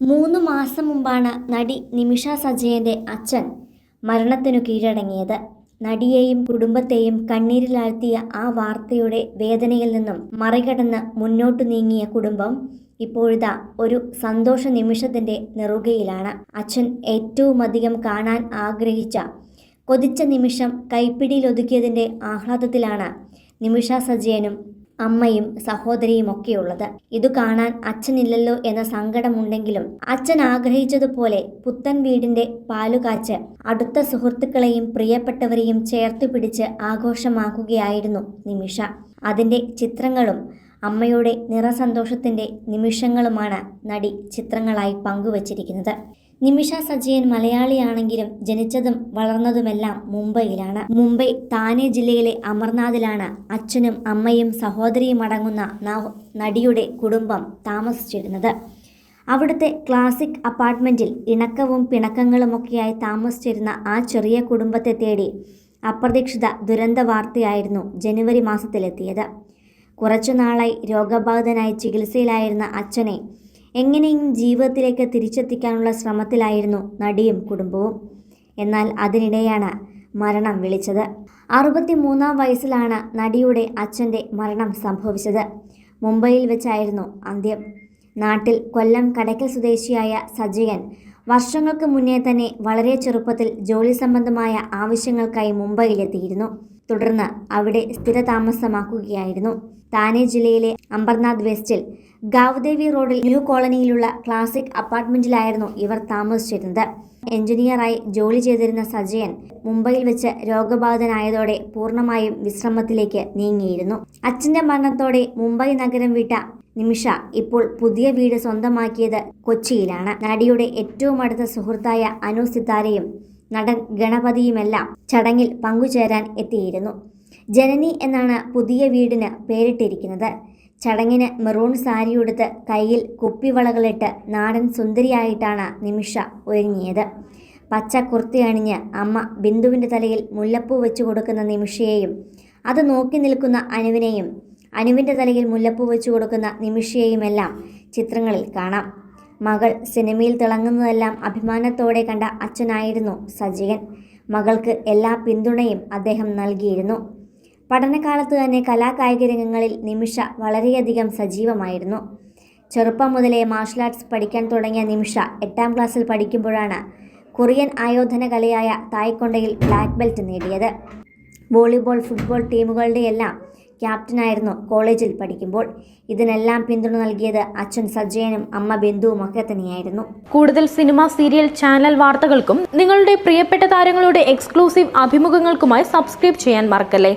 3 മാസം മുമ്പാണ് നടി നിമിഷ സജയന്റെ അച്ഛൻ മരണത്തിനു കീഴടങ്ങിയത്. നടിയെയും കുടുംബത്തെയും കണ്ണീരിലാഴ്ത്തിയ ആ വാർത്തയുടെ വേദനയിൽ നിന്നും മറികടന്ന് മുന്നോട്ടു നീങ്ങിയ കുടുംബം ഇപ്പോഴിതാ ഒരു സന്തോഷ നിമിഷത്തിന്റെ നെറുകയിലാണ്. അച്ഛൻ ഏറ്റവുമധികം കാണാൻ ആഗ്രഹിച്ച കൊതിച്ച നിമിഷം കൈപ്പിടിയിലൊതുക്കിയതിന്റെ ആഹ്ലാദത്തിലാണ് നിമിഷ സജയനും അമ്മയും സഹോദരിയുമൊക്കെയുള്ളത്. ഇതു കാണാൻ അച്ഛനില്ലല്ലോ എന്ന സങ്കടമുണ്ടെങ്കിലും അച്ഛൻ ആഗ്രഹിച്ചതുപോലെ പുത്തൻ വീടിന്റെ പാലുകാച്ച് അടുത്ത സുഹൃത്തുക്കളെയും പ്രിയപ്പെട്ടവരെയും ചേർത്ത് പിടിച്ച് ആഘോഷമാക്കുകയായിരുന്നു നിമിഷ. അതിന്റെ ചിത്രങ്ങളും അമ്മയുടെ നിറസന്തോഷത്തിന്റെ നിമിഷങ്ങളുമാണ് നടി ചിത്രങ്ങളായി പങ്കുവച്ചിരിക്കുന്നത്. നിമിഷ സജയൻ മലയാളിയാണെങ്കിലും ജനിച്ചതും വളർന്നതുമെല്ലാം മുംബൈയിലാണ്. മുംബൈ താനെ ജില്ലയിലെ അമർനാഥിലാണ് അച്ഛനും അമ്മയും സഹോദരിയും അടങ്ങുന്ന നടിയുടെ കുടുംബം താമസിച്ചിരുന്നത്. അവിടുത്തെ ക്ലാസിക് അപ്പാർട്ട്മെന്റിൽ ഇണക്കവും പിണക്കങ്ങളുമൊക്കെയായി താമസിച്ചിരുന്ന ആ ചെറിയ കുടുംബത്തെ തേടി അപ്രതീക്ഷിത ദുരന്ത വാർത്തയായിരുന്നു ജനുവരി മാസത്തിലെത്തിയത്. കുറച്ചുനാളായി രോഗബാധിതനായി ചികിത്സയിലായിരുന്ന അച്ഛനെ എങ്ങനെയും ജീവിതത്തിലേക്ക് തിരിച്ചെത്തിക്കാനുള്ള ശ്രമത്തിലായിരുന്നു നടിയും കുടുംബവും. എന്നാൽ അതിനിടെയാണ് മരണം വിളിച്ചത്. 63-ാം വയസ്സിലാണ് നടിയുടെ അച്ഛൻ്റെ മരണം സംഭവിച്ചത്. മുംബൈയിൽ വെച്ചായിരുന്നു അന്ത്യം. നാട്ടിൽ കൊല്ലം കടയ്ക്കൽ സ്വദേശിയായ സജയൻ വർഷങ്ങൾക്ക് മുന്നേ തന്നെ വളരെ ചെറുപ്പത്തിൽ ജോലി സംബന്ധമായ ആവശ്യങ്ങൾക്കായി മുംബൈയിലെത്തിയിരുന്നു. തുടർന്ന് അവിടെ സ്ഥിരതാമസമാക്കുകയായിരുന്നു. താനെ ജില്ലയിലെ അമർനാഥ് വെസ്റ്റിൽ ഗാവ്ദേവി റോഡിൽ ന്യൂ കോളനിയിലുള്ള ക്ലാസിക് അപ്പാർട്ട്മെന്റിലായിരുന്നു ഇവർ താമസിച്ചിരുന്നത്. എഞ്ചിനീയറായി ജോലി ചെയ്തിരുന്ന സജയൻ മുംബൈയിൽ വെച്ച് രോഗബാധിതനായതോടെ പൂർണ്ണമായും വിശ്രമത്തിലേക്ക് നീങ്ങിയിരുന്നു. അച്ഛന്റെ മരണത്തോടെ മുംബൈ നഗരം വിട്ട നിമിഷ ഇപ്പോൾ പുതിയ വീട് സ്വന്തമാക്കിയത് കൊച്ചിയിലാണ്. നടിയുടെ ഏറ്റവും അടുത്ത സുഹൃത്തായ അനു സിത്താരയും നടൻ ഗണപതിയുമെല്ലാം ചടങ്ങിൽ പങ്കുചേരാൻ എത്തിയിരുന്നു. ജനനി എന്നാണ് പുതിയ വീടിന് പേരിട്ടിരിക്കുന്നത്. ചടങ്ങിന് മെറൂൺ സാരിയുടുത്ത് കയ്യിൽ കുപ്പിവളകളിട്ട് നാടൻ സുന്ദരിയായിട്ടാണ് നിമിഷ ഒരുങ്ങിയത്. പച്ച കുർത്തി അണിഞ്ഞ് അമ്മ ബിന്ദുവിൻ്റെ തലയിൽ മുല്ലപ്പൂ വെച്ചു കൊടുക്കുന്ന നിമിഷയെയും അത് നോക്കി നിൽക്കുന്ന അനുവിനെയും അനുവിൻ്റെ തലയിൽ മുല്ലപ്പൂ വെച്ചു കൊടുക്കുന്ന നിമിഷയെയുമെല്ലാം ചിത്രങ്ങളിൽ കാണാം. മകൾ സിനിമയിൽ തിളങ്ങുന്നതെല്ലാം അഭിമാനത്തോടെ കണ്ട അച്ഛനായിരുന്നു സജയൻ. മകൾക്ക് എല്ലാ പിന്തുണയും അദ്ദേഹം നൽകിയിരുന്നു. പഠനകാലത്ത് തന്നെ കലാകായിക രംഗങ്ങളിൽ നിമിഷ വളരെയധികം സജീവമായിരുന്നു. ചെറുപ്പം മുതലേ മാർഷൽ ആർട്സ് പഠിക്കാൻ തുടങ്ങിയ നിമിഷ 8-ാം ക്ലാസ്സിൽ പഠിക്കുമ്പോഴാണ് കൊറിയൻ ആയോധന കലയായ തായ്ക്കൊണ്ടയിൽ ബ്ലാക്ക് ബെൽറ്റ് നേടിയത്. വോളിബോൾ, ഫുട്ബോൾ ടീമുകളുടെയെല്ലാം ക്യാപ്റ്റനായിരുന്നു കോളേജിൽ പഠിക്കുമ്പോൾ. ഇതിനെല്ലാം പിന്തുണ നൽകിയത് അച്ഛൻ സജയനും അമ്മ ബിന്ദുവും ഒക്കെ തന്നെയായിരുന്നു. കൂടുതൽ സിനിമ, സീരിയൽ, ചാനൽ വാർത്തകൾക്കും നിങ്ങളുടെ പ്രിയപ്പെട്ട താരങ്ങളുടെ എക്സ്ക്ലൂസീവ് അഭിമുഖങ്ങൾക്കുമായി സബ്സ്ക്രൈബ് ചെയ്യാൻ മറക്കല്ലേ.